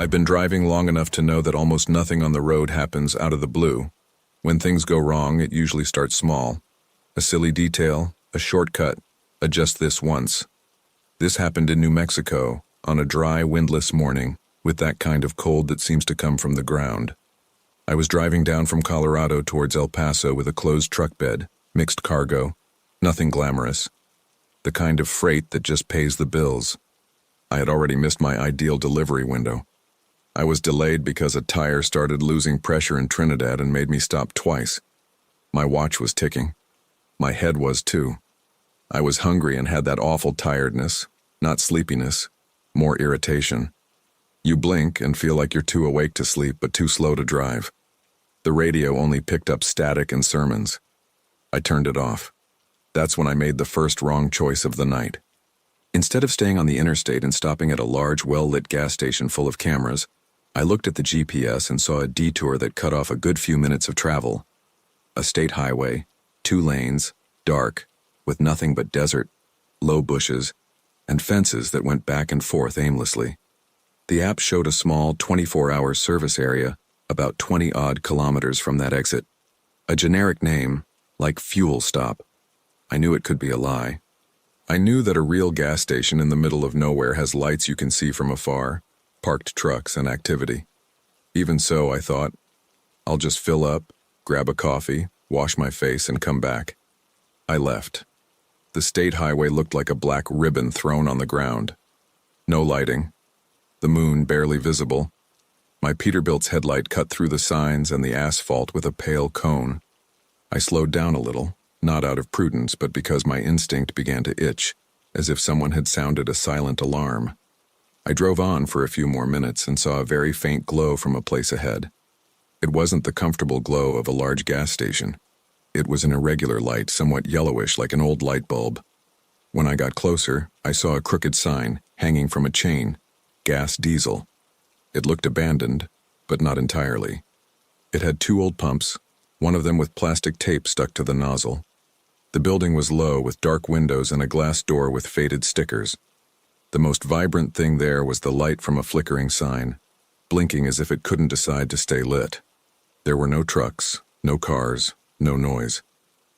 I've been driving long enough to know that almost nothing on the road happens out of the blue. When things go wrong, it usually starts small. A silly detail, a shortcut, a just this once. This happened in New Mexico, on a dry, windless morning, with that kind of cold that seems to come from the ground. I was driving down from Colorado towards El Paso with a closed truck bed, mixed cargo, nothing glamorous. The kind of freight that just pays the bills. I had already missed my ideal delivery window. I was delayed because a tire started losing pressure in Trinidad and made me stop twice. My watch was ticking. My head was too. I was hungry and had that awful tiredness, not sleepiness, more irritation. You blink and feel like you're too awake to sleep but too slow to drive. The radio only picked up static and sermons. I turned it off. That's when I made the first wrong choice of the night. Instead of staying on the interstate and stopping at a large, well-lit gas station full of cameras, I looked at the GPS and saw a detour that cut off a good few minutes of travel. A state highway, 2 lanes, dark, with nothing but desert, low bushes, and fences that went back and forth aimlessly. The app showed a small 24-hour service area about 20-odd kilometers from that exit. A generic name, like fuel stop. I knew it could be a lie. I knew that a real gas station in the middle of nowhere has lights you can see from afar, parked trucks and activity. Even so, I thought, I'll just fill up, grab a coffee, wash my face, and come back. I left. The state highway looked like a black ribbon thrown on the ground. No lighting. The moon barely visible. My Peterbilt's headlight cut through the signs and the asphalt with a pale cone. I slowed down a little, not out of prudence, but because my instinct began to itch, as if someone had sounded a silent alarm. I drove on for a few more minutes and saw a very faint glow from a place ahead. It wasn't the comfortable glow of a large gas station. It was an irregular light, somewhat yellowish like an old light bulb. When I got closer, I saw a crooked sign, hanging from a chain, gas diesel. It looked abandoned, but not entirely. It had 2 old pumps, one of them with plastic tape stuck to the nozzle. The building was low with dark windows and a glass door with faded stickers. The most vibrant thing there was the light from a flickering sign, blinking as if it couldn't decide to stay lit. There were no trucks, no cars, no noise.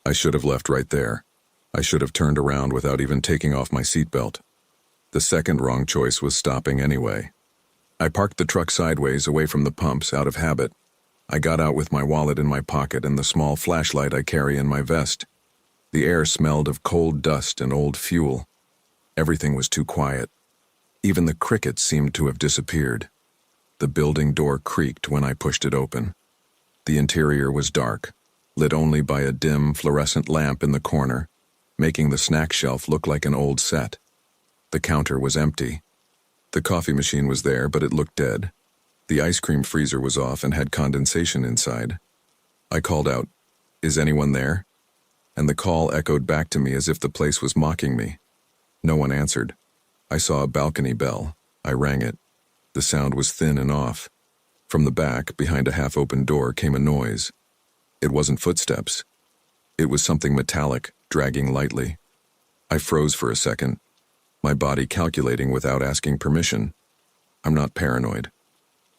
I should have left right there. I should have turned around without even taking off my seatbelt. The second wrong choice was stopping anyway. I parked the truck sideways away from the pumps out of habit. I got out with my wallet in my pocket and the small flashlight I carry in my vest. The air smelled of cold dust and old fuel. Everything was too quiet. Even the crickets seemed to have disappeared. The building door creaked when I pushed it open. The interior was dark, lit only by a dim fluorescent lamp in the corner, making the snack shelf look like an old set. The counter was empty. The coffee machine was there, but it looked dead. The ice cream freezer was off and had condensation inside. I called out, "Is anyone there?" And the call echoed back to me as if the place was mocking me. No one answered. I saw a balcony bell. I rang it. The sound was thin and off. From the back, behind a half-open door, came a noise. It wasn't footsteps. It was something metallic, dragging lightly. I froze for a second, my body calculating without asking permission. I'm not paranoid.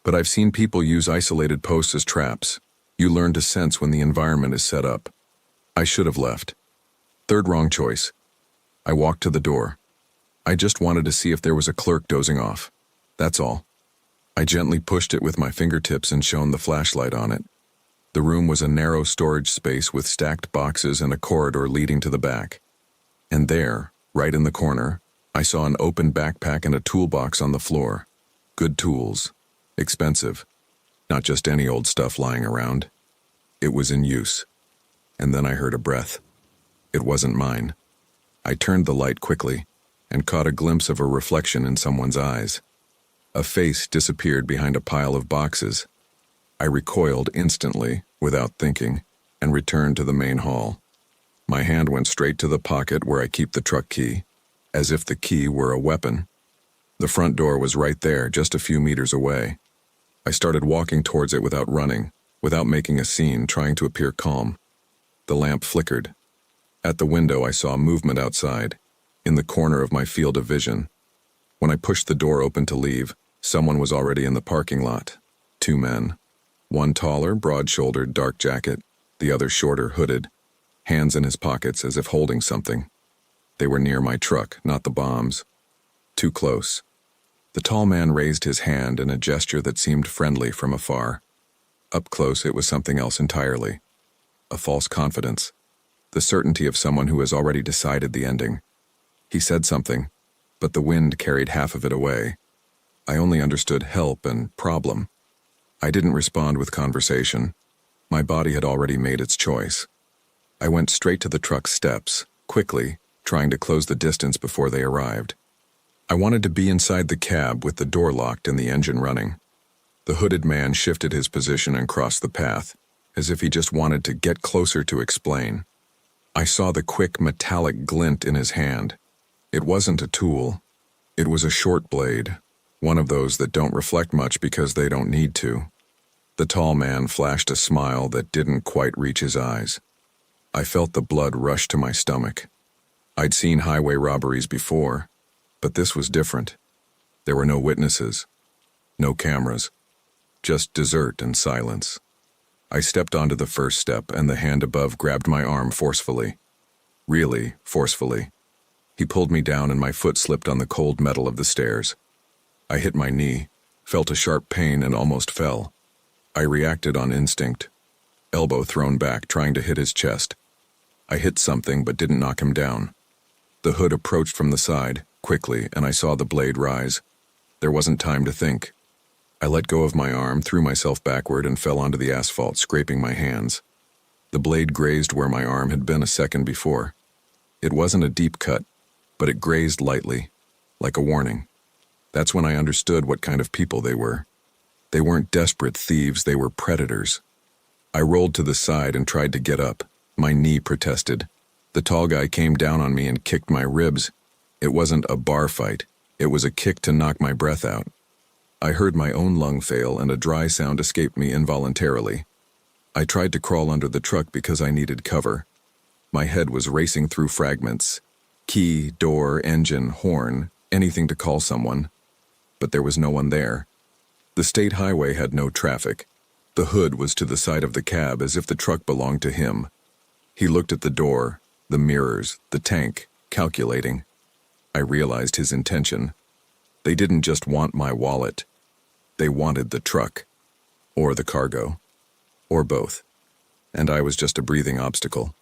But I've seen people use isolated posts as traps. You learn to sense when the environment is set up. I should have left. Third wrong choice. I walked to the door. I just wanted to see if there was a clerk dozing off. That's all. I gently pushed it with my fingertips and shone the flashlight on it. The room was a narrow storage space with stacked boxes and a corridor leading to the back. And there, right in the corner, I saw an open backpack and a toolbox on the floor. Good tools. Expensive. Not just any old stuff lying around. It was in use. And then I heard a breath. It wasn't mine. I turned the light quickly and caught a glimpse of a reflection in someone's eyes. A face disappeared behind a pile of boxes. I recoiled instantly, without thinking, and returned to the main hall. My hand went straight to the pocket where I keep the truck key, as if the key were a weapon. The front door was right there, just a few meters away. I started walking towards it without running, without making a scene, trying to appear calm. The lamp flickered. At the window, I saw movement outside, in the corner of my field of vision. When I pushed the door open to leave, Someone was already in the parking lot. Two men. One taller, broad-shouldered, dark jacket, the other shorter, hooded, hands in his pockets as if holding something. They were near my truck, not the bombs. Too close. The tall man raised his hand in a gesture that seemed friendly from afar. Up close, it was something else entirely. A false confidence. The certainty of someone who has already decided the ending. He said something, but the wind carried half of it away. I only understood help and problem. I didn't respond with conversation. My body had already made its choice. I went straight to the truck's steps, quickly, trying to close the distance before they arrived. I wanted to be inside the cab with the door locked and the engine running. The hooded man shifted his position and crossed the path, as if he just wanted to get closer to explain. I saw the quick metallic glint in his hand. It wasn't a tool. It was a short blade, one of those that don't reflect much because they don't need to. The tall man flashed a smile that didn't quite reach his eyes. I felt the blood rush to my stomach. I'd seen highway robberies before, but this was different. There were no witnesses, no cameras, just desert and silence. I stepped onto the first step, and the hand above grabbed my arm forcefully. Really forcefully. He pulled me down, and my foot slipped on the cold metal of the stairs. I hit my knee, felt a sharp pain, and almost fell. I reacted on instinct, elbow thrown back, trying to hit his chest. I hit something but didn't knock him down. The hood approached from the side, quickly, and I saw the blade rise. There wasn't time to think. I let go of my arm, threw myself backward, and fell onto the asphalt, scraping my hands. The blade grazed where my arm had been a second before. It wasn't a deep cut, but it grazed lightly, like a warning. That's when I understood what kind of people they were. They weren't desperate thieves, they were predators. I rolled to the side and tried to get up. My knee protested. The tall guy came down on me and kicked my ribs. It wasn't a bar fight. It was a kick to knock my breath out. I heard my own lung fail, and a dry sound escaped me involuntarily. I tried to crawl under the truck because I needed cover. My head was racing through fragments. Key, door, engine, horn, anything to call someone. But there was no one there. The state highway had no traffic. The hood was to the side of the cab as if the truck belonged to him. He looked at the door, the mirrors, the tank, calculating. I realized his intention. They didn't just want my wallet. They wanted the truck. Or the cargo. Or both. And I was just a breathing obstacle.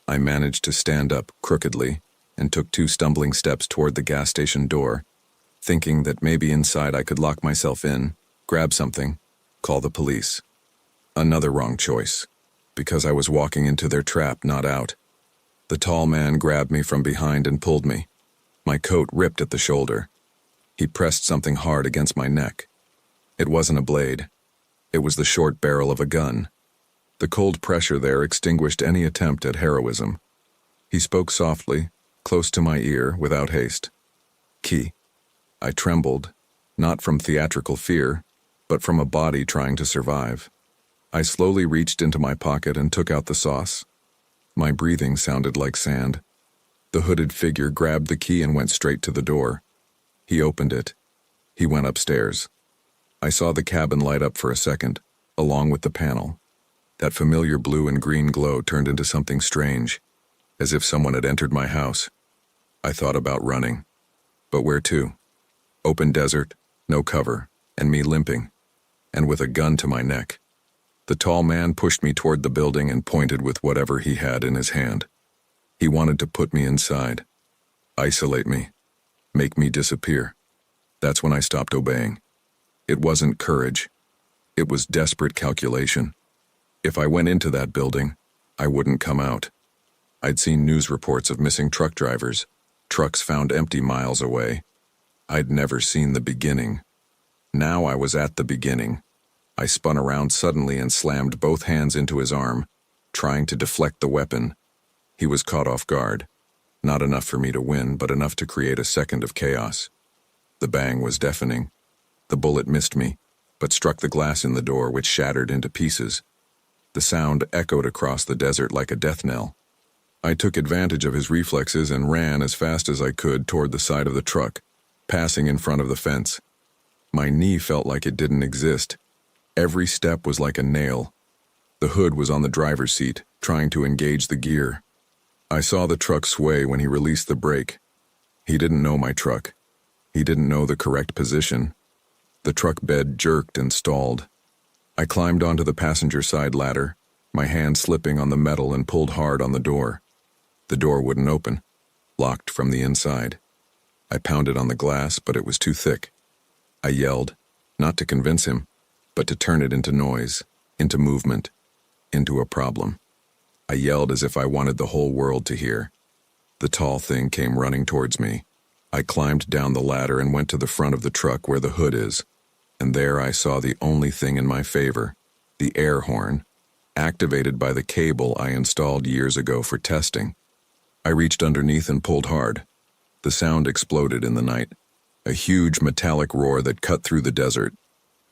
I managed to stand up crookedly and took 2 stumbling steps toward the gas station door, thinking that maybe inside I could lock myself in, grab something, call the police. Another wrong choice, because I was walking into their trap, not out. The tall man grabbed me from behind and pulled me. My coat ripped at the shoulder. He pressed something hard against my neck. It wasn't a blade. It was the short barrel of a gun. The cold pressure there extinguished any attempt at heroism. He spoke softly, close to my ear, without haste. Key. I trembled, not from theatrical fear, but from a body trying to survive. I slowly reached into my pocket and took out the sauce. My breathing sounded like sand. The hooded figure grabbed the key and went straight to the door. He opened it. He went upstairs. I saw the cabin light up for a second, along with the panel. That familiar blue and green glow turned into something strange, as if someone had entered my house. I thought about running. But where to? Open desert, no cover, and me limping, and with a gun to my neck. The tall man pushed me toward the building and pointed with whatever he had in his hand. He wanted to put me inside, isolate me, make me disappear. That's when I stopped obeying. It wasn't courage. It was desperate calculation. If I went into that building, I wouldn't come out. I'd seen news reports of missing truck drivers, trucks found empty miles away. I'd never seen the beginning. Now I was at the beginning. I spun around suddenly and slammed both hands into his arm, trying to deflect the weapon. He was caught off guard. Not enough for me to win, but enough to create a second of chaos. The bang was deafening. The bullet missed me, but struck the glass in the door, which shattered into pieces. The sound echoed across the desert like a death knell. I took advantage of his reflexes and ran as fast as I could toward the side of the truck, passing in front of the fence. My knee felt like it didn't exist. Every step was like a nail. The hood was on the driver's seat, trying to engage the gear. I saw the truck sway when he released the brake. He didn't know my truck. He didn't know the correct position. The truck bed jerked and stalled. I climbed onto the passenger side ladder, my hand slipping on the metal, and pulled hard on the door. The door wouldn't open, locked from the inside. I pounded on the glass, but it was too thick. I yelled, not to convince him, but to turn it into noise, into movement, into a problem. I yelled as if I wanted the whole world to hear. The tall thing came running towards me. I climbed down the ladder and went to the front of the truck where the hood is, and there I saw the only thing in my favor, the air horn, activated by the cable I installed years ago for testing. I reached underneath and pulled hard. The sound exploded in the night, a huge metallic roar that cut through the desert.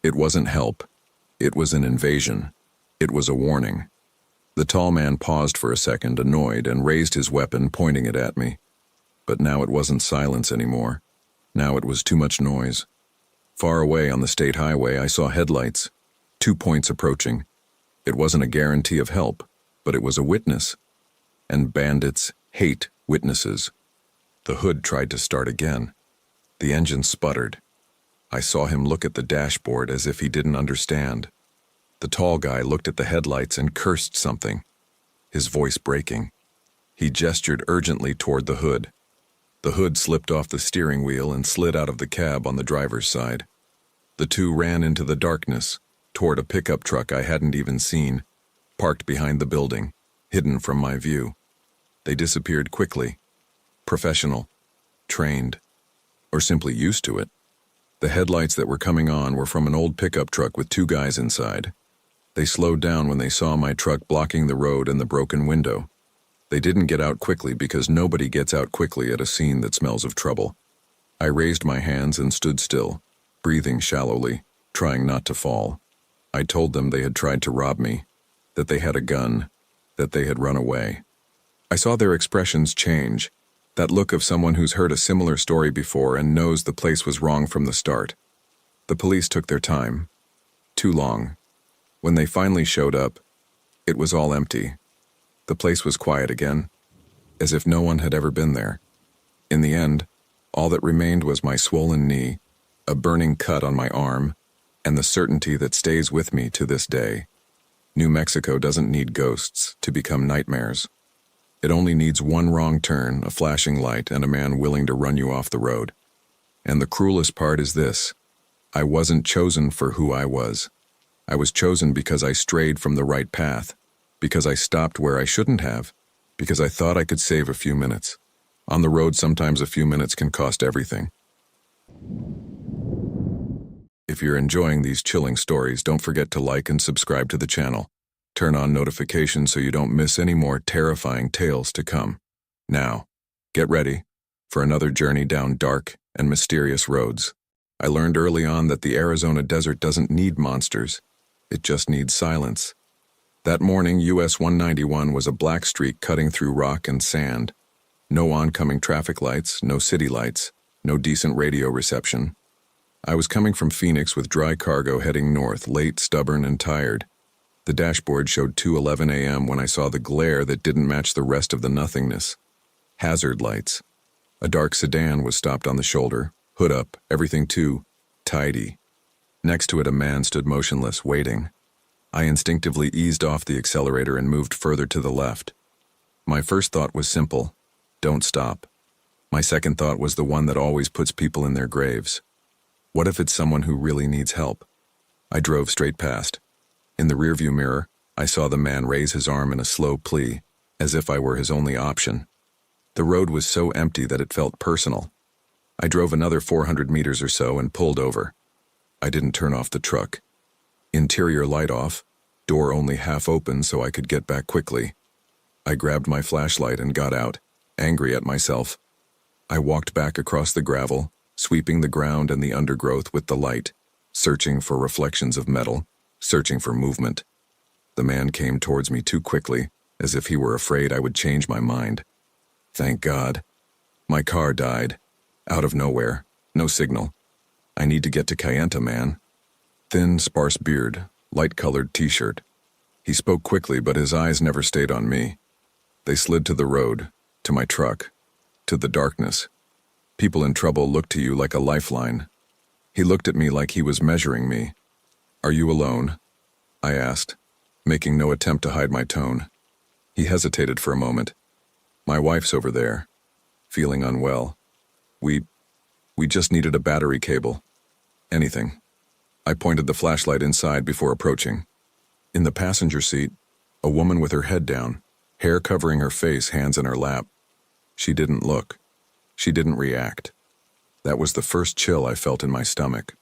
It wasn't help. It was an invasion. It was a warning. The tall man paused for a second, annoyed, and raised his weapon, pointing it at me. But now it wasn't silence anymore. Now it was too much noise. Far away on the state highway, I saw headlights, 2 points approaching. It wasn't a guarantee of help, but it was a witness. And bandits hate witnesses. The hood tried to start again. The engine sputtered. I saw him look at the dashboard as if he didn't understand. The tall guy looked at the headlights and cursed something, his voice breaking. He gestured urgently toward the hood. The hood slipped off the steering wheel and slid out of the cab on the driver's side. The two ran into the darkness, toward a pickup truck I hadn't even seen, parked behind the building, hidden from my view. They disappeared quickly. Professional, trained, or simply used to it. The headlights that were coming on were from an old pickup truck with 2 guys inside. They slowed down when they saw my truck blocking the road and the broken window. They didn't get out quickly because nobody gets out quickly at a scene that smells of trouble. I raised my hands and stood still, breathing shallowly, trying not to fall. I told them they had tried to rob me, that they had a gun, that they had run away. I saw their expressions change, that look of someone who's heard a similar story before and knows the place was wrong from the start. The police took their time. Too long. When they finally showed up, it was all empty. The place was quiet again, as if no one had ever been there. In the end, all that remained was my swollen knee, a burning cut on my arm, and the certainty that stays with me to this day. New Mexico doesn't need ghosts to become nightmares. It only needs one wrong turn, a flashing light, and a man willing to run you off the road. And the cruelest part is this: I wasn't chosen for who I was. I was chosen because I strayed from the right path, because I stopped where I shouldn't have, because I thought I could save a few minutes. On the road, sometimes a few minutes can cost everything. If you're enjoying these chilling stories, don't forget to like and subscribe to the channel. Turn on notifications so you don't miss any more terrifying tales to come. Now, get ready for another journey down dark and mysterious roads. I learned early on that the Arizona desert doesn't need monsters. It just needs silence. That morning, US 191 was a black streak cutting through rock and sand. No oncoming traffic lights, no city lights, no decent radio reception. I was coming from Phoenix with dry cargo heading north, late, stubborn, and tired. The dashboard showed 2:11 a.m. when I saw the glare that didn't match the rest of the nothingness. Hazard lights. A dark sedan was stopped on the shoulder, hood up, everything too tidy. Next to it, a man stood motionless, waiting. I instinctively eased off the accelerator and moved further to the left. My first thought was simple: don't stop. My second thought was the one that always puts people in their graves. What if it's someone who really needs help? I drove straight past. In the rearview mirror, I saw the man raise his arm in a slow plea, as if I were his only option. The road was so empty that it felt personal. I drove another 400 meters or so and pulled over. I didn't turn off the truck. Interior light off, door only half open so I could get back quickly. I grabbed my flashlight and got out, angry at myself. I walked back across the gravel, sweeping the ground and the undergrowth with the light, searching for reflections of metal, searching for movement. The man came towards me too quickly, as if he were afraid I would change my mind. Thank God. My car died. Out of nowhere. No signal. I need to get to Kayenta, man. Thin, sparse beard, light-colored t-shirt. He spoke quickly, but his eyes never stayed on me. They slid to the road, to my truck, to the darkness. People in trouble look to you like a lifeline. He looked at me like he was measuring me. "Are you alone?" I asked, making no attempt to hide my tone. He hesitated for a moment. "My wife's over there, feeling unwell. We just needed a battery cable. Anything." I pointed the flashlight inside before approaching. In the passenger seat, a woman with her head down, hair covering her face, hands in her lap. She didn't look. She didn't react. That was the first chill I felt in my stomach.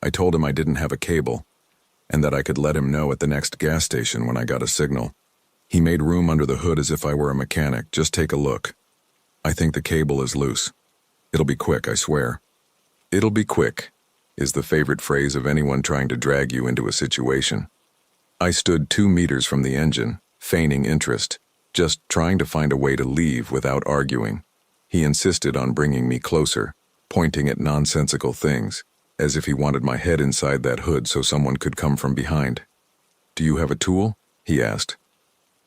I told him I didn't have a cable, and that I could let him know at the next gas station when I got a signal. He made room under the hood as if I were a mechanic. "Just take a look. I think the cable is loose. It'll be quick, I swear." "It'll be quick" is the favorite phrase of anyone trying to drag you into a situation. I stood 2 meters from the engine, feigning interest, just trying to find a way to leave without arguing. He insisted on bringing me closer, pointing at nonsensical things, as if he wanted my head inside that hood so someone could come from behind. "Do you have a tool?" he asked.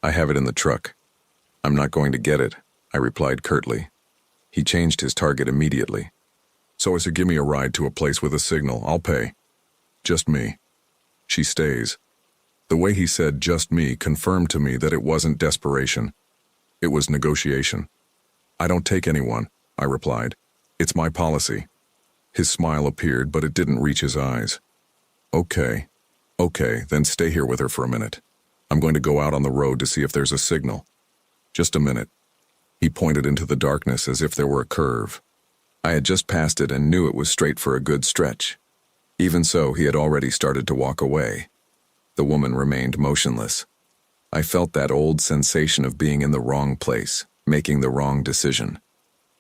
"I have it in the truck." "I'm not going to get it," I replied curtly. He changed his target immediately. "So as to give me a ride to a place with a signal, I'll pay. Just me." "She stays." The way he said "just me" confirmed to me that it wasn't desperation. It was negotiation. "I don't take anyone," I replied. "It's my policy." His smile appeared, but it didn't reach his eyes. Okay, then stay here with her for a minute. I'm going to go out on the road to see if there's a signal." "Just a minute." He pointed into the darkness as if there were a curve. I had just passed it and knew it was straight for a good stretch. Even so, he had already started to walk away. The woman remained motionless. I felt that old sensation of being in the wrong place, making the wrong decision.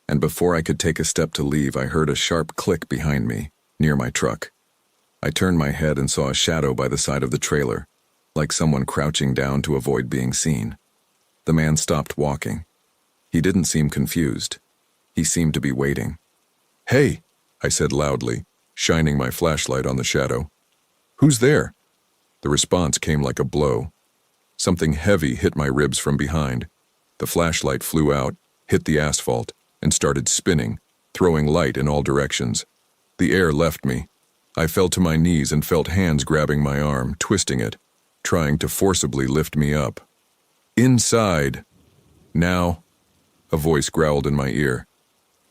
And before I could take a step to leave, I heard a sharp click behind me, near my truck. I turned my head and saw a shadow by the side of the trailer, like someone crouching down to avoid being seen. The man stopped walking. He didn't seem confused. He seemed to be waiting. "Hey," I said loudly, shining my flashlight on the shadow. "Who's there?" The response came like a blow. Something heavy hit my ribs from behind. The flashlight flew out, hit the asphalt, and started spinning, throwing light in all directions. The air left me. I fell to my knees and felt hands grabbing my arm, twisting it, trying to forcibly lift me up. "Inside!" "Now!" A voice growled in my ear.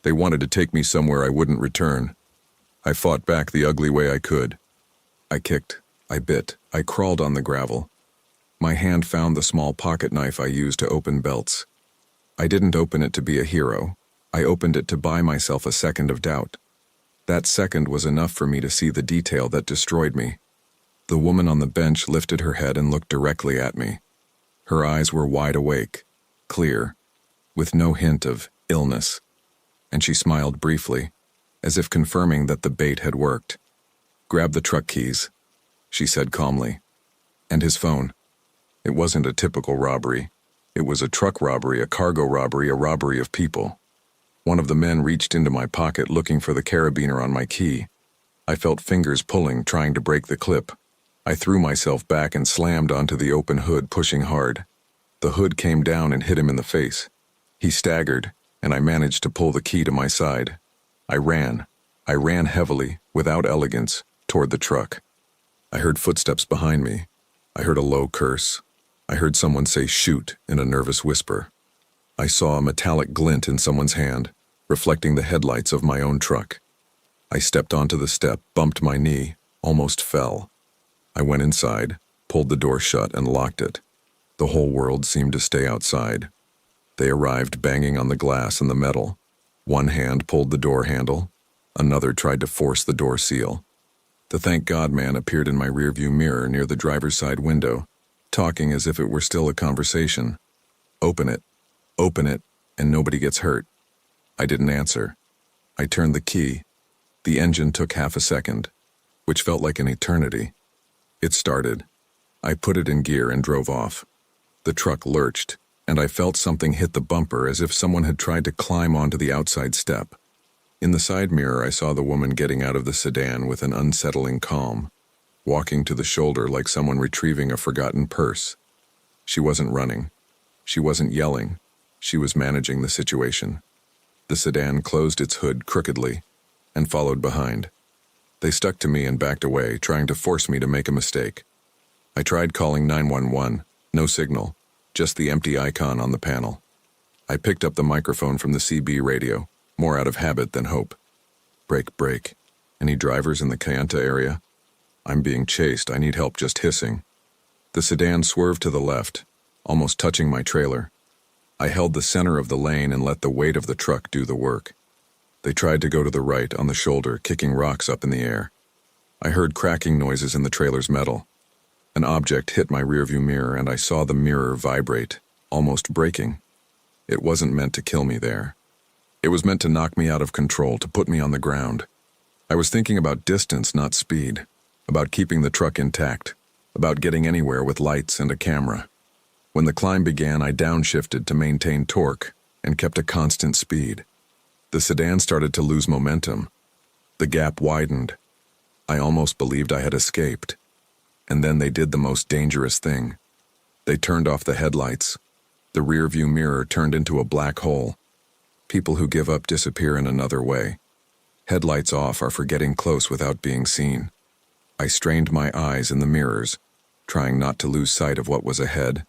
They wanted to take me somewhere I wouldn't return. I fought back the ugly way I could. I kicked, I bit, I crawled on the gravel. My hand found the small pocket knife I used to open belts. I didn't open it to be a hero. I opened it to buy myself a second of doubt. That second was enough for me to see the detail that destroyed me. The woman on the bench lifted her head and looked directly at me. Her eyes were wide awake, clear, with no hint of illness. And she smiled briefly, as if confirming that the bait had worked. "Grab the truck keys," she said calmly. "And his phone." It wasn't a typical robbery. It was a truck robbery, a cargo robbery, a robbery of people. One of the men reached into my pocket looking for the carabiner on my key. I felt fingers pulling, trying to break the clip. I threw myself back and slammed onto the open hood, pushing hard. The hood came down and hit him in the face. He staggered, and I managed to pull the key to my side. I ran heavily, without elegance, toward the truck. I heard footsteps behind me. I heard a low curse. I heard someone say "shoot" in a nervous whisper. I saw a metallic glint in someone's hand, reflecting the headlights of my own truck. I stepped onto the step, bumped my knee, almost fell. I went inside, pulled the door shut, and locked it. The whole world seemed to stay outside. They arrived banging on the glass and the metal. One hand pulled the door handle. Another tried to force the door seal. The thank God man appeared in my rearview mirror near the driver's side window, talking as if it were still a conversation. Open it, and nobody gets hurt." I didn't answer. I turned the key. The engine took half a second, which felt like an eternity. It started. I put it in gear and drove off. The truck lurched, and I felt something hit the bumper as if someone had tried to climb onto the outside step. In the side mirror, I saw the woman getting out of the sedan with an unsettling calm, walking to the shoulder like someone retrieving a forgotten purse. She wasn't running. She wasn't yelling. She was managing the situation. The sedan closed its hood crookedly and followed behind. They stuck to me and backed away, trying to force me to make a mistake. I tried calling 911, no signal, just the empty icon on the panel. I picked up the microphone from the CB radio, more out of habit than hope. Brake, brake. Any drivers in the Kayenta area? I'm being chased. I need help, just hissing. The sedan swerved to the left, almost touching my trailer. I held the center of the lane and let the weight of the truck do the work. They tried to go to the right on the shoulder, kicking rocks up in the air. I heard cracking noises in the trailer's metal. An object hit my rearview mirror and I saw the mirror vibrate, almost breaking. It wasn't meant to kill me there. It was meant to knock me out of control, to put me on the ground. I was thinking about distance, not speed, about keeping the truck intact, about getting anywhere with lights and a camera. When the climb began, I downshifted to maintain torque and kept a constant speed. The sedan started to lose momentum. The gap widened. I almost believed I had escaped. And then they did the most dangerous thing. They turned off the headlights. The rearview mirror turned into a black hole. People who give up disappear in another way. Headlights off are for getting close without being seen. I strained my eyes in the mirrors, trying not to lose sight of what was ahead.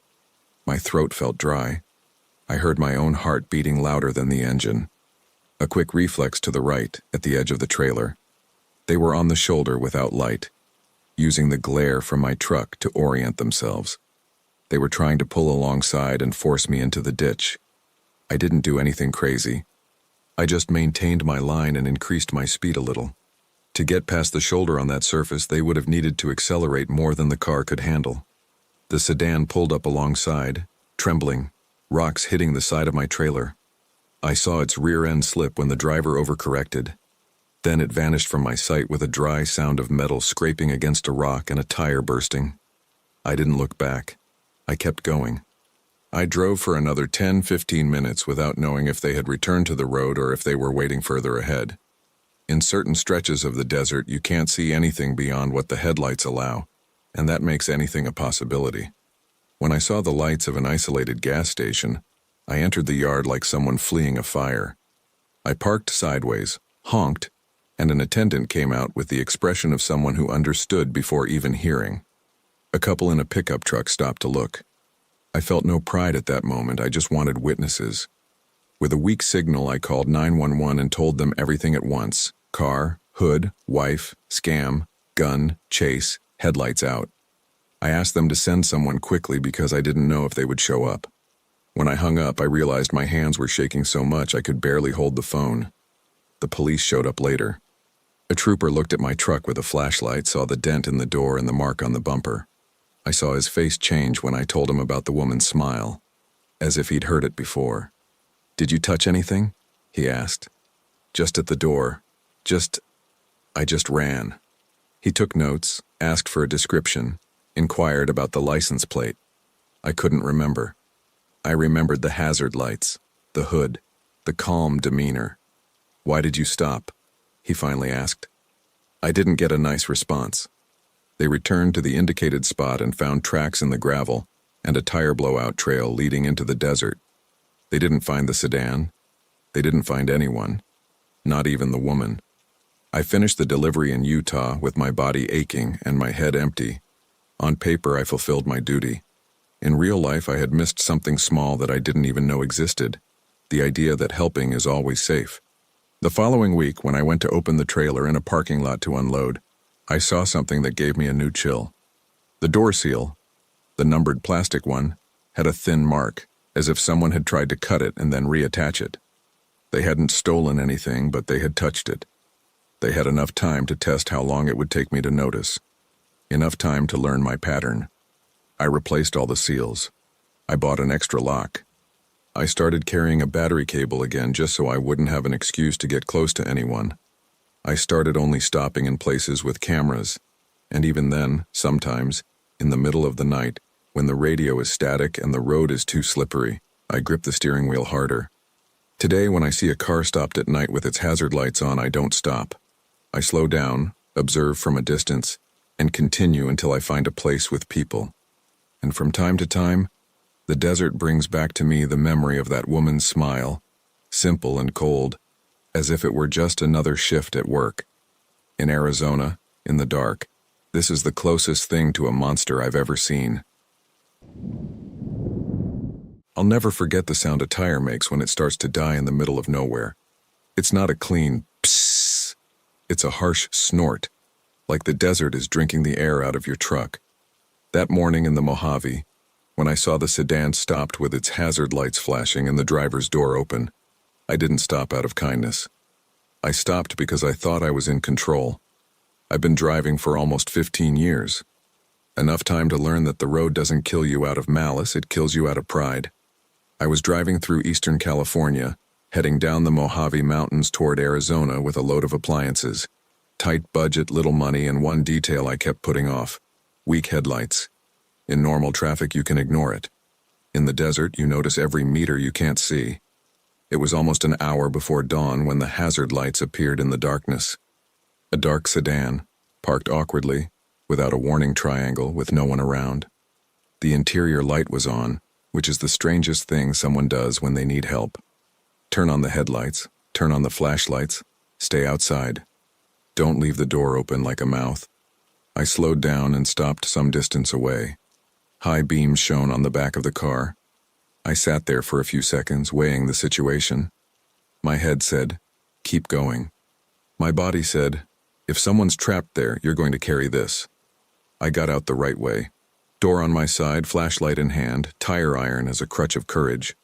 My throat felt dry. I heard my own heart beating louder than the engine. A quick reflex to the right, at the edge of the trailer. They were on the shoulder without light, using the glare from my truck to orient themselves. They were trying to pull alongside and force me into the ditch. I didn't do anything crazy. I just maintained my line and increased my speed a little. To get past the shoulder on that surface, they would have needed to accelerate more than the car could handle. The sedan pulled up alongside, trembling, rocks hitting the side of my trailer. I saw its rear end slip when the driver overcorrected. Then it vanished from my sight with a dry sound of metal scraping against a rock and a tire bursting. I didn't look back. I kept going. I drove for another 10-15 minutes without knowing if they had returned to the road or if they were waiting further ahead. In certain stretches of the desert, you can't see anything beyond what the headlights allow, and that makes anything a possibility. When I saw the lights of an isolated gas station, I entered the yard like someone fleeing a fire. I parked sideways, honked, and an attendant came out with the expression of someone who understood before even hearing. A couple in a pickup truck stopped to look. I felt no pride at that moment. I just wanted witnesses. With a weak signal, I called 911 and told them everything at once. Car, hood, wife, scam, gun, chase, headlights out. I asked them to send someone quickly because I didn't know if they would show up. When I hung up, I realized my hands were shaking so much I could barely hold the phone. The police showed up later. A trooper looked at my truck with a flashlight, saw the dent in the door and the mark on the bumper. I saw his face change when I told him about the woman's smile, as if he'd heard it before. "Did you touch anything?" he asked. "Just at the door. I just ran." He took notes, asked for a description, inquired about the license plate. I couldn't remember. I remembered the hazard lights, the hood, the calm demeanor. "Why did you stop?" he finally asked. I didn't get a nice response. They returned to the indicated spot and found tracks in the gravel and a tire blowout trail leading into the desert. They didn't find the sedan. They didn't find anyone, not even the woman. I finished the delivery in Utah with my body aching and my head empty. On paper, I fulfilled my duty. In real life, I had missed something small that I didn't even know existed, the idea that helping is always safe. The following week, when I went to open the trailer in a parking lot to unload, I saw something that gave me a new chill. The door seal, the numbered plastic one, had a thin mark, as if someone had tried to cut it and then reattach it. They hadn't stolen anything, but they had touched it. They had enough time to test how long it would take me to notice. Enough time to learn my pattern. I replaced all the seals. I bought an extra lock. I started carrying a battery cable again just so I wouldn't have an excuse to get close to anyone. I started only stopping in places with cameras, and even then, sometimes, in the middle of the night, when the radio is static and the road is too slippery, I grip the steering wheel harder. Today, when I see a car stopped at night with its hazard lights on, I don't stop. I slow down, observe from a distance, and continue until I find a place with people. And from time to time, the desert brings back to me the memory of that woman's smile, simple and cold, as if it were just another shift at work. In Arizona, in the dark, this is the closest thing to a monster I've ever seen. I'll never forget the sound a tire makes when it starts to die in the middle of nowhere. It's not a clean psss. It's a harsh snort, like the desert is drinking the air out of your truck. That morning in the Mojave, when I saw the sedan stopped with its hazard lights flashing and the driver's door open, I didn't stop out of kindness. I stopped because I thought I was in control. I've been driving for almost 15 years. Enough time to learn that the road doesn't kill you out of malice, it kills you out of pride. I was driving through Eastern California, heading down the Mojave Mountains toward Arizona with a load of appliances. Tight budget, little money, and one detail I kept putting off: weak headlights. In normal traffic, you can ignore it. In the desert, you notice every meter you can't see. It was almost an hour before dawn when the hazard lights appeared in the darkness. A dark sedan, parked awkwardly, without a warning triangle, with no one around. The interior light was on, which is the strangest thing someone does when they need help. Turn on the headlights, turn on the flashlights, stay outside. Don't leave the door open like a mouth. I slowed down and stopped some distance away. High beams shone on the back of the car. I sat there for a few seconds, weighing the situation. My head said, "Keep going." My body said, "If someone's trapped there, you're going to carry this." I got out the right way. Door on my side, flashlight in hand, tire iron as a crutch of courage.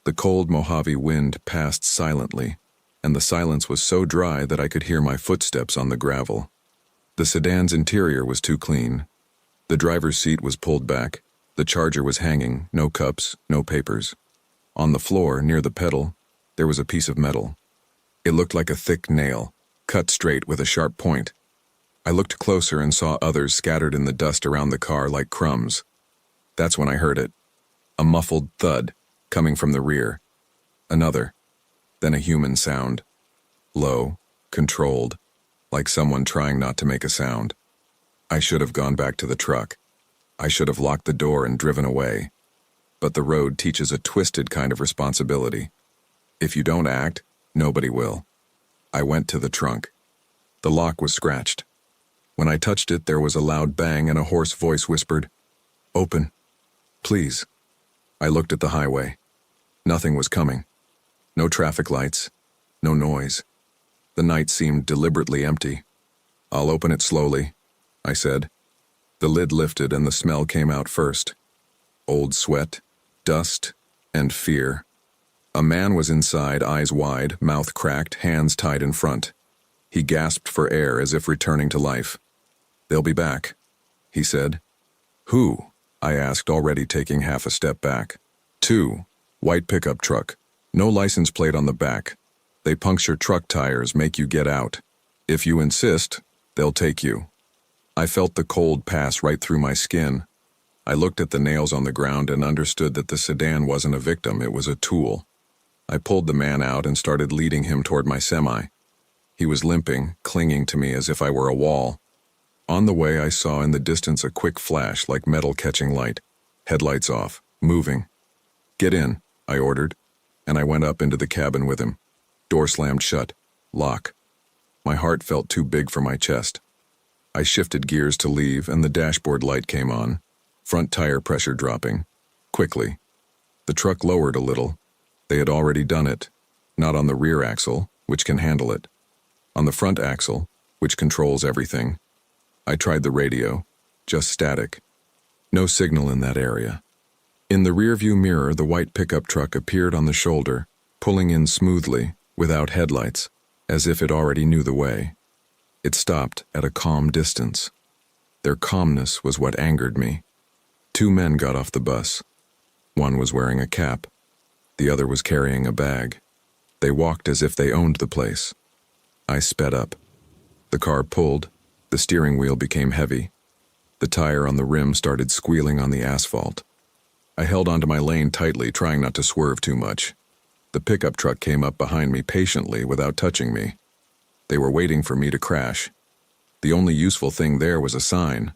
The cold Mojave wind passed silently, and the silence was so dry that I could hear my footsteps on the gravel. The sedan's interior was too clean. The driver's seat was pulled back. The charger was hanging, no cups, no papers. On the floor, near the pedal, there was a piece of metal. It looked like a thick nail, cut straight with a sharp point. I looked closer and saw others scattered in the dust around the car like crumbs. That's when I heard it. A muffled thud, coming from the rear. Another. Then a human sound. Low, controlled, like someone trying not to make a sound. I should have gone back to the truck. I should have locked the door and driven away. But the road teaches a twisted kind of responsibility. If you don't act, nobody will. I went to the trunk. The lock was scratched. When I touched it, there was a loud bang and a hoarse voice whispered, "Open, please." I looked at the highway. Nothing was coming. No traffic lights, no noise. The night seemed deliberately empty. "I'll open it slowly," I said. The lid lifted and the smell came out first. Old sweat, dust, and fear. A man was inside, eyes wide, mouth cracked, hands tied in front. He gasped for air as if returning to life. "They'll be back," he said. "Who?" I asked, already taking half a step back. "Two. White pickup truck. No license plate on the back. They puncture truck tires, make you get out. If you insist, they'll take you." I felt the cold pass right through my skin. I looked at the nails on the ground and understood that the sedan wasn't a victim, it was a tool. I pulled the man out and started leading him toward my semi. He was limping, clinging to me as if I were a wall. On the way, I saw in the distance a quick flash like metal catching light. Headlights off, moving. "Get in," I ordered, and I went up into the cabin with him. Door slammed shut. Lock. My heart felt too big for my chest. I shifted gears to leave, and the dashboard light came on, front tire pressure dropping. Quickly. The truck lowered a little. They had already done it. Not on the rear axle, which can handle it. On the front axle, which controls everything. I tried the radio. Just static. No signal in that area. In the rearview mirror, the white pickup truck appeared on the shoulder, pulling in smoothly, without headlights, as if it already knew the way. It stopped at a calm distance. Their calmness was what angered me. Two men got off the bus. One was wearing a cap. The other was carrying a bag. They walked as if they owned the place. I sped up. The car pulled. The steering wheel became heavy. The tire on the rim started squealing on the asphalt. I held onto my lane tightly, trying not to swerve too much. The pickup truck came up behind me patiently without touching me. They were waiting for me to crash. The only useful thing there was a sign.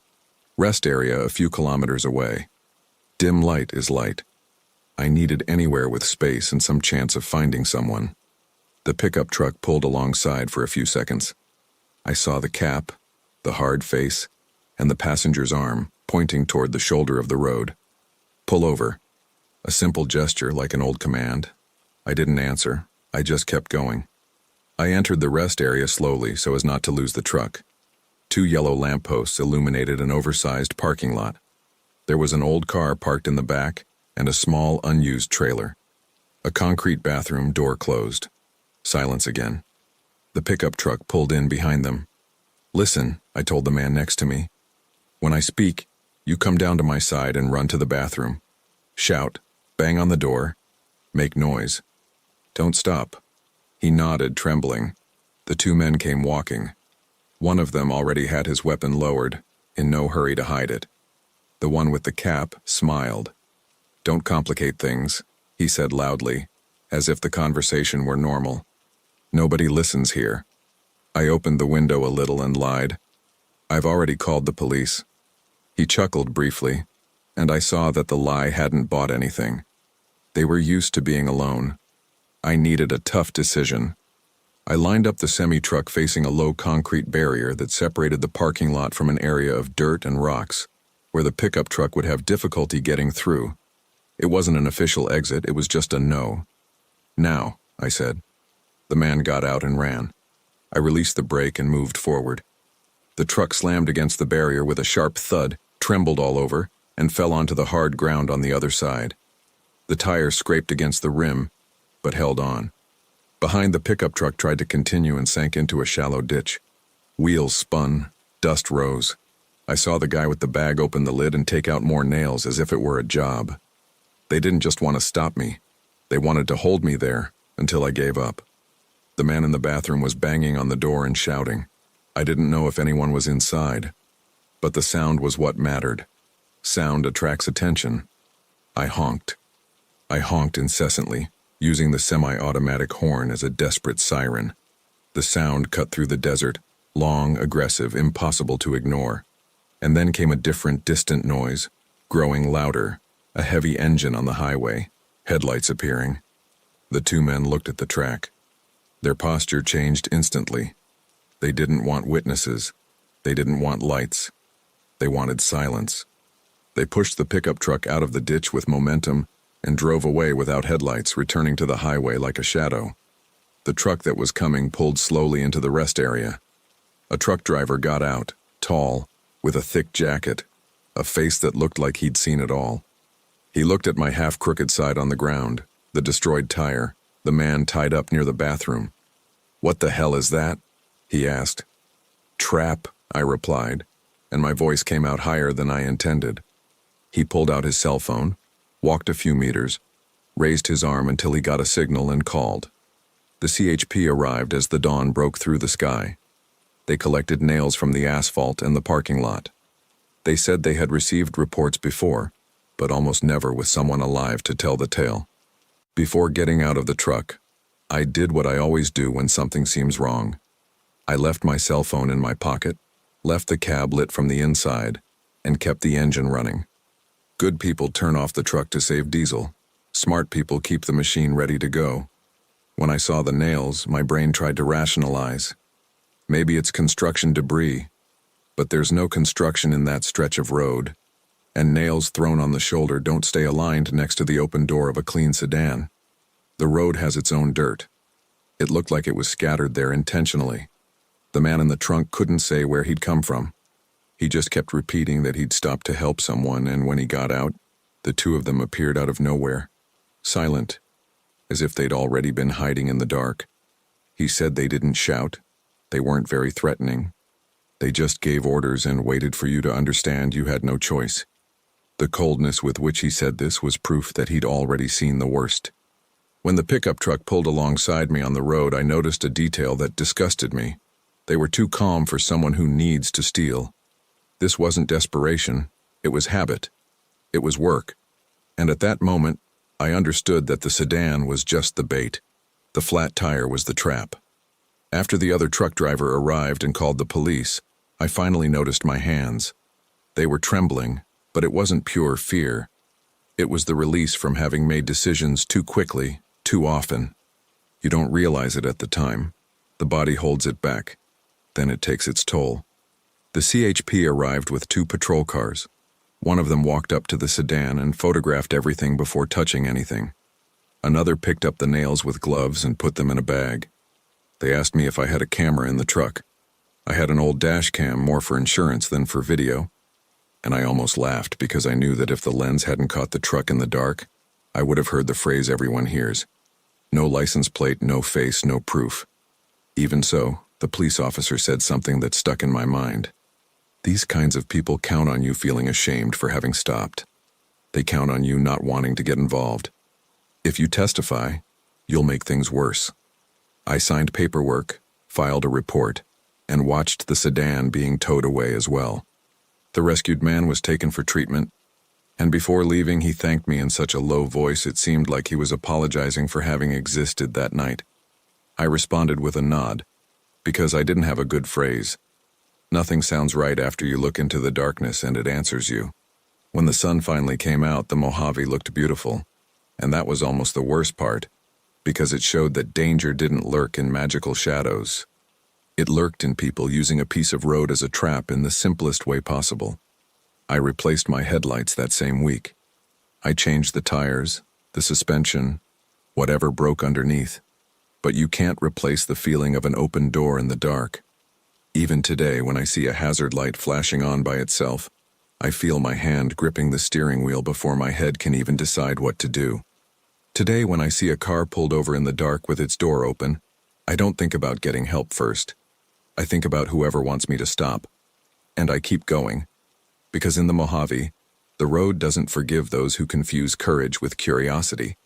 Rest area a few kilometers away. Dim light is light. I needed anywhere with space and some chance of finding someone. The pickup truck pulled alongside for a few seconds. I saw the cap, the hard face, and the passenger's arm pointing toward the shoulder of the road. Pull over. A simple gesture like an old command. I didn't answer. I just kept going. I entered the rest area slowly so as not to lose the truck. 2 yellow lampposts illuminated an oversized parking lot. There was an old car parked in the back and a small unused trailer. A concrete bathroom door closed. Silence again. The pickup truck pulled in behind them. Listen, I told the man next to me. When I speak, you come down to my side and run to the bathroom. Shout, bang on the door, make noise. Don't stop. He nodded, trembling. The 2 men came walking. One of them already had his weapon lowered, in no hurry to hide it. The one with the cap smiled. Don't complicate things, he said loudly, as if the conversation were normal. Nobody listens here. I opened the window a little and lied. I've already called the police. He chuckled briefly, and I saw that the lie hadn't bought anything. They were used to being alone. I needed a tough decision. I lined up the semi-truck facing a low concrete barrier that separated the parking lot from an area of dirt and rocks, where the pickup truck would have difficulty getting through. It wasn't an official exit, it was just a no. Now, I said. The man got out and ran. I released the brake and moved forward. The truck slammed against the barrier with a sharp thud, trembled all over, and fell onto the hard ground on the other side. The tire scraped against the rim, but held on. Behind, the pickup truck tried to continue and sank into a shallow ditch. Wheels spun, dust rose. I saw the guy with the bag open the lid and take out more nails as if it were a job. They didn't just want to stop me. They wanted to hold me there until I gave up. The man in the bathroom was banging on the door and shouting. I didn't know if anyone was inside, but the sound was what mattered. Sound attracts attention. I honked. I honked incessantly, using the semi-automatic horn as a desperate siren. The sound cut through the desert, long, aggressive, impossible to ignore. And then came a different, distant noise, growing louder, a heavy engine on the highway, headlights appearing. The 2 men looked at the track. Their posture changed instantly. They didn't want witnesses. They didn't want lights. They wanted silence. They pushed the pickup truck out of the ditch with momentum and drove away without headlights, returning to the highway like a shadow. The truck that was coming pulled slowly into the rest area. A truck driver got out, tall, with a thick jacket, a face that looked like he'd seen it all. He looked at my half-crooked side on the ground, the destroyed tire, the man tied up near the bathroom. What the hell is that? He asked. Trap, I replied, and my voice came out higher than I intended. He pulled out his cell phone, walked a few meters, raised his arm until he got a signal and called. The CHP arrived as the dawn broke through the sky. They collected nails from the asphalt and the parking lot. They said they had received reports before, but almost never with someone alive to tell the tale. Before getting out of the truck, I did what I always do when something seems wrong. I left my cell phone in my pocket, left the cab lit from the inside, and kept the engine running. Good people turn off the truck to save diesel. Smart people keep the machine ready to go. When I saw the nails, my brain tried to rationalize. Maybe it's construction debris, but there's no construction in that stretch of road, and nails thrown on the shoulder don't stay aligned next to the open door of a clean sedan. The road has its own dirt. It looked like it was scattered there intentionally. The man in the trunk couldn't say where he'd come from. He just kept repeating that he'd stopped to help someone, and when he got out, the 2 of them appeared out of nowhere, silent, as if they'd already been hiding in the dark. He said they didn't shout. They weren't very threatening. They just gave orders and waited for you to understand you had no choice. The coldness with which he said this was proof that he'd already seen the worst. When the pickup truck pulled alongside me on the road, I noticed a detail that disgusted me. They were too calm for someone who needs to steal. This wasn't desperation. It was habit. It was work. And at that moment, I understood that the sedan was just the bait. The flat tire was the trap. After the other truck driver arrived and called the police, I finally noticed my hands. They were trembling, but it wasn't pure fear. It was the release from having made decisions too quickly, too often. You don't realize it at the time. The body holds it back. Then it takes its toll. The CHP arrived with 2 patrol cars. One of them walked up to the sedan and photographed everything before touching anything. Another picked up the nails with gloves and put them in a bag. They asked me if I had a camera in the truck. I had an old dash cam, more for insurance than for video. And I almost laughed because I knew that if the lens hadn't caught the truck in the dark, I would have heard the phrase everyone hears. No license plate, no face, no proof. Even so, the police officer said something that stuck in my mind. These kinds of people count on you feeling ashamed for having stopped. They count on you not wanting to get involved. If you testify, you'll make things worse. I signed paperwork, filed a report, and watched the sedan being towed away as well. The rescued man was taken for treatment, and before leaving he thanked me in such a low voice it seemed like he was apologizing for having existed that night. I responded with a nod, because I didn't have a good phrase. Nothing sounds right after you look into the darkness and it answers you. When the sun finally came out, the Mojave looked beautiful, and that was almost the worst part, because it showed that danger didn't lurk in magical shadows. It lurked in people using a piece of road as a trap in the simplest way possible. I replaced my headlights that same week. I changed the tires, the suspension, whatever broke underneath. But you can't replace the feeling of an open door in the dark. Even today, when I see a hazard light flashing on by itself, I feel my hand gripping the steering wheel before my head can even decide what to do. Today, when I see a car pulled over in the dark with its door open, I don't think about getting help first. I think about whoever wants me to stop. And I keep going. Because in the Mojave, the road doesn't forgive those who confuse courage with curiosity.